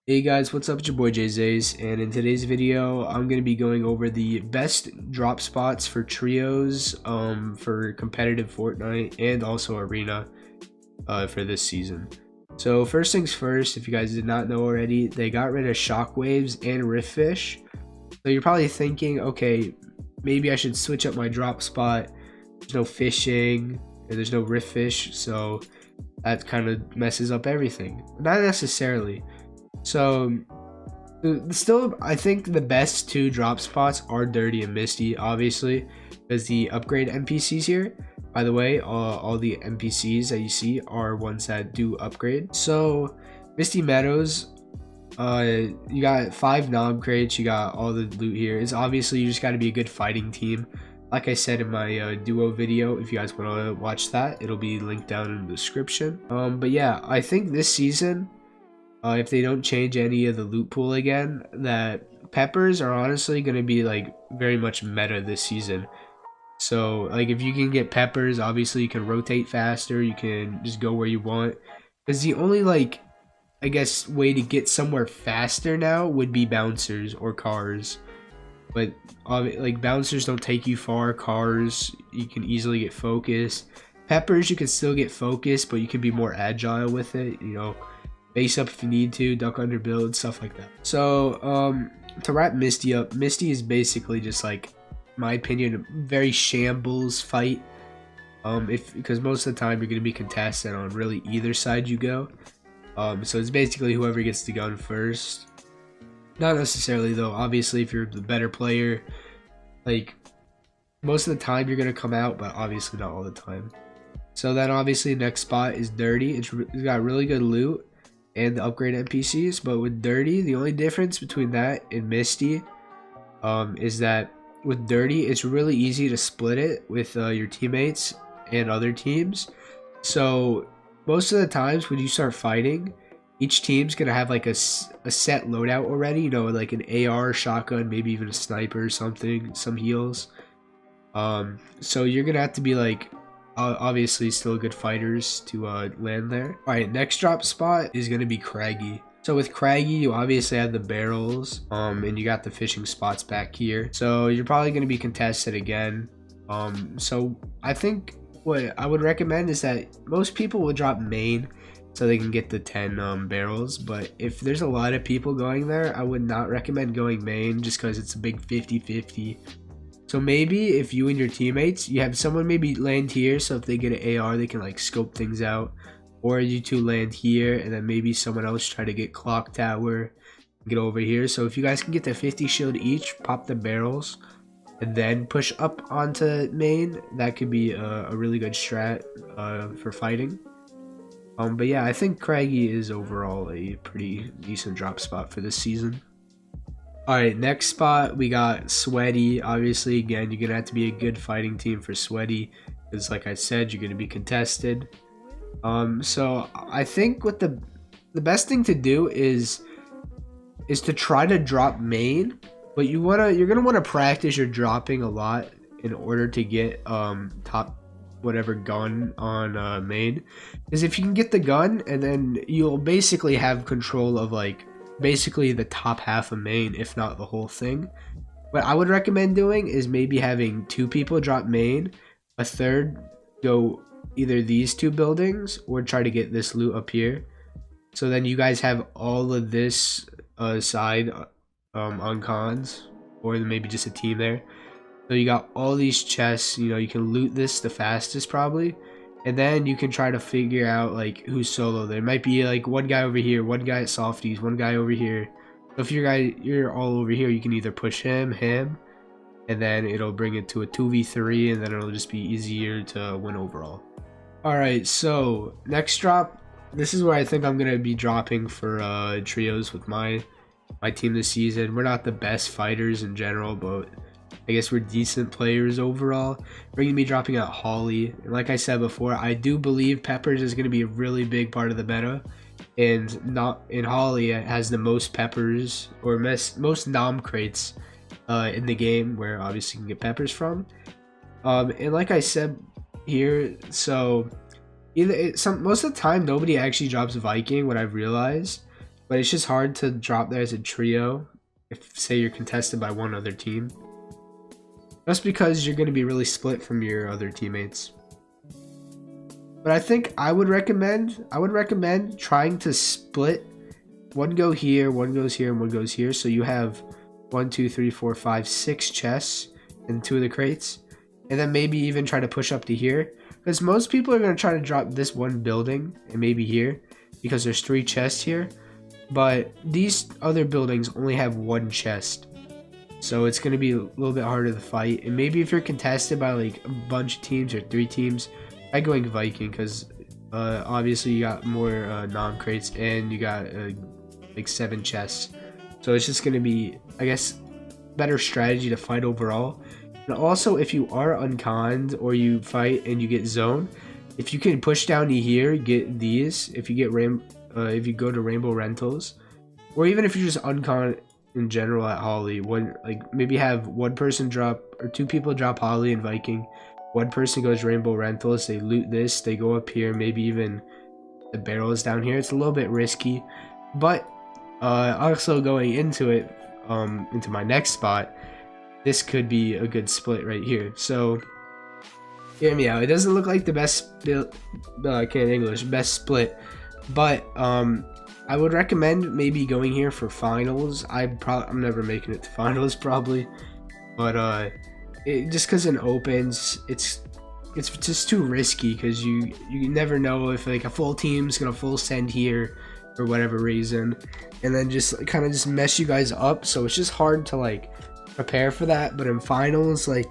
Hey guys, what's up? It's your boy JZays, and in today's video, I'm going to be going over the best drop spots for trios for competitive Fortnite and also Arena for this season. So first things first, if you guys did not know already, they got rid of shockwaves and rift fish. So you're probably thinking, okay, maybe I should switch up my drop spot. There's no fishing and there's no rift fish, so that kind of messes up everything. Not necessarily. So still, I think the best two drop spots are Dirty and Misty, obviously, because the upgrade NPCs here, by the way, all the NPCs that you see are ones that do upgrade. So Misty Meadows, you got 5 knob crates, you got all the loot here. It's obviously you just got to be a good fighting team. Like I said in my duo video, if you guys want to watch that, it'll be linked down in the description. But yeah, I think this season, if they don't change any of the loot pool again, that peppers are honestly going to be like very much meta this season. So like if you can get peppers, obviously you can rotate faster, you can just go where you want. Because the only like, I guess, way to get somewhere faster now would be bouncers or cars. But like bouncers don't take you far, cars you can easily get focused. Peppers you can still get focused, but you can be more agile with it, you know. Base up if you need to, duck under build, stuff like that. So to wrap Misty up, Misty is basically just like, my opinion, a very shambles fight. Because most of the time you're gonna be contested on really either side you go. So it's basically whoever gets the gun first. Not necessarily though. Obviously, if you're the better player, like most of the time you're gonna come out, but obviously not all the time. So then obviously next spot is Dirty. It's got really good loot and the upgrade NPCs, but with Dirty, the only difference between that and Misty is that with Dirty, it's really easy to split it with your teammates and other teams. So most of the times when you start fighting, each team's gonna have like a set loadout already, you know, like an AR, shotgun, maybe even a sniper or something, some heals. So you're gonna have to be like, obviously still good fighters to land there. All right, next drop spot is gonna be Craggy. So with Craggy, you obviously have the barrels, and you got the fishing spots back here. So you're probably gonna be contested again. So I think what I would recommend is that most people will drop main so they can get the 10 barrels. But if there's a lot of people going there, I would not recommend going main just because it's a big 50-50. So maybe if you and your teammates, you have someone maybe land here, so if they get an AR, they can like scope things out. Or you two land here, and then maybe someone else try to get clock tower, get over here. So if you guys can get the 50 shield each, pop the barrels, and then push up onto main, that could be a really good strat for fighting. But yeah, I think Craggy is overall a pretty decent drop spot for this season. Alright, next spot we got Sweaty. Obviously, again, you're gonna have to be a good fighting team for Sweaty, because like I said, you're gonna be contested. So I think what the best thing to do is to try to drop main, but you're gonna wanna practice your dropping a lot in order to get top whatever gun on main. Because if you can get the gun, and then you'll basically have control of like basically the top half of main, if not the whole thing. What I would recommend doing is maybe having 2 people drop main, a third go either these 2 buildings or try to get this loot up here. So then you guys have all of this side on cons, or maybe just a team there. So you got all these chests, you know, you can loot this the fastest probably. And then you can try to figure out like who's solo. There might be like one guy over here, one guy at Softies, one guy over here. So if you're all over here, you can either push him, and then it'll bring it to a 2v3, and then it'll just be easier to win overall. Alright, so next drop, this is where I think I'm gonna be dropping for trios with my team this season. We're not the best fighters in general, but I guess we're decent players overall. We're going to be dropping out Holly. And like I said before, I do believe Peppers is going to be a really big part of the meta. And not in Holly, it has the most Peppers, or most nom crates in the game, where obviously you can get Peppers from. And like I said here, so most of the time nobody actually drops Viking, what I've realized. but it's just hard to drop there as a trio if, say, you're contested by one other team. Just because you're going to be really split from your other teammates. But I think I would recommend trying to split. One go here, one goes here, and one goes here. So you have 1, 2, 3, 4, 5, 6 chests in 2 of the crates. And then maybe even try to push up to here. Because most people are going to try to drop this one building and maybe here. Because there's 3 chests here. But these other buildings only have 1 chest. So it's going to be a little bit harder to fight. And maybe if you're contested by like a bunch of teams or 3 teams, try going Viking. Because obviously you got more nom crates and you got like 7 chests. So it's just going to be, I guess, better strategy to fight overall. And also, if you are unconned or you fight and you get zone, if you can push down to here, get these. If you get if you go to Rainbow Rentals, or even if you just uncon in general at Holly, like maybe have one person drop or 2 people drop Holly and Viking. One person goes Rainbow Rentals. They loot this. They go up here. Maybe even the barrels down here. It's a little bit risky, but also going into it, into my next spot. This could be a good split right here. So, hear me out. It doesn't look like the best best split, but I would recommend maybe going here for finals. I'm never making it to finals probably, but just because in opens, it's just too risky because you never know if like a full team's gonna full send here for whatever reason, and then just kind of just mess you guys up. So it's just hard to like prepare for that. But in finals, like,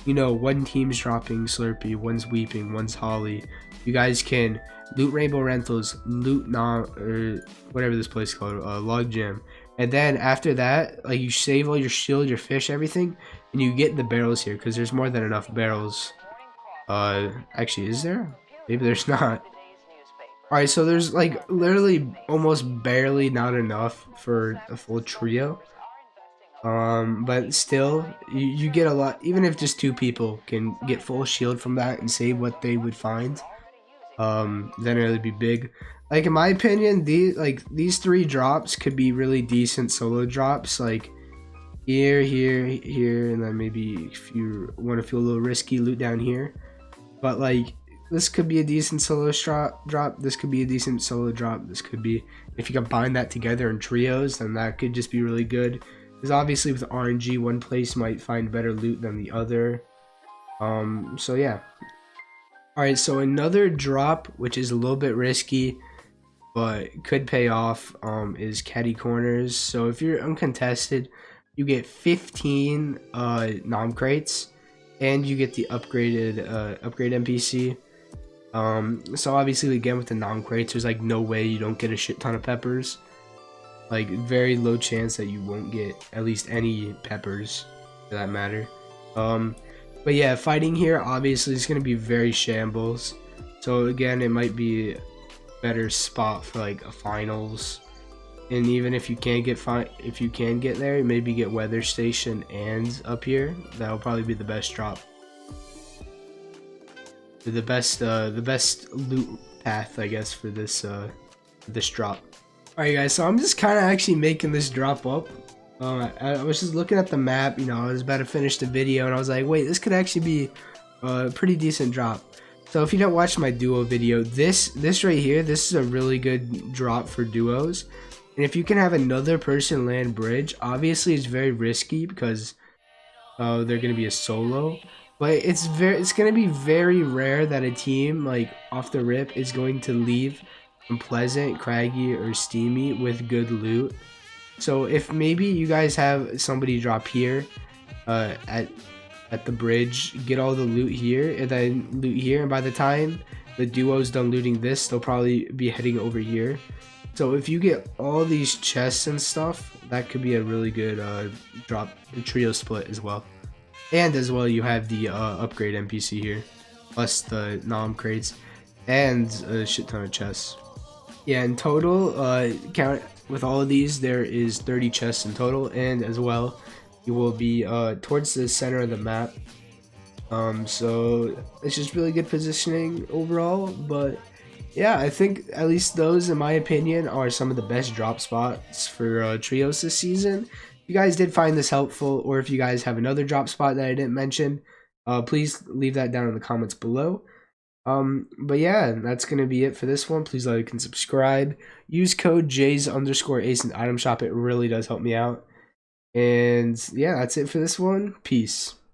you know, one team's dropping Slurpee, one's Weeping, one's Holly. You guys can loot Rainbow Rentals, loot or whatever this place is called, Log Jam, and then after that, like, you save all your shield, your fish, everything, and you get the barrels here because there's more than enough barrels. Actually, is there? Maybe there's not. Alright, so there's like literally almost barely not enough for a full trio. But still, you get a lot. Even if just 2 people can get full shield from that and save what they would find, then it would be big. Like, in my opinion, these 3 drops could be really decent solo drops. Like here, here, here, and then maybe if you want to feel a little risky, loot down here. But like, this could be a decent solo drop. This could be a decent solo drop. This could be, if you combine that together in trios, then that could just be really good. Because obviously with RNG, one place might find better loot than the other. So yeah. Alright, so another drop, which is a little bit risky, but could pay off, is Caddy Corners. So if you're uncontested, you get 15 nom crates, and you get the upgraded upgrade NPC. So obviously, again, with the nom crates, there's like no way you don't get a shit ton of peppers. Like, very low chance that you won't get at least any peppers, for that matter. But yeah, fighting here obviously is going to be very shambles. So again, it might be a better spot for like a finals. And even if you can't get there, maybe get Weather Station and up here. That'll probably be the best drop. The best loot path, I guess, for this drop. Alright guys, so I'm just kind of actually making this drop up. I was just looking at the map, you know, I was about to finish the video, and I was like, wait, this could actually be a pretty decent drop. So if you don't watch my duo video, this right here, this is a really good drop for duos. And if you can have another person land bridge, obviously it's very risky because they're going to be a solo. But it's going to be very rare that a team, like, off the rip is going to leave Pleasant, Craggy, or Steamy with good loot. So if maybe you guys have somebody drop here at the bridge, get all the loot here, and then loot here, and by the time the duo's done looting this, they'll probably be heading over here. So if you get all these chests and stuff, that could be a really good drop, trio split as well. And as well, you have the upgrade NPC here, plus the nom crates, and a shit ton of chests. Yeah, in total, count with all of these, there is 30 chests in total, and as well, you will be towards the center of the map. So it's just really good positioning overall, but yeah, I think at least those, in my opinion, are some of the best drop spots for trios this season. If you guys did find this helpful, or if you guys have another drop spot that I didn't mention, please leave that down in the comments below. But yeah, that's gonna be it for this one. Please like and subscribe. Use code Jays_Ace in item shop. It really does help me out. And yeah, that's it for this one. Peace.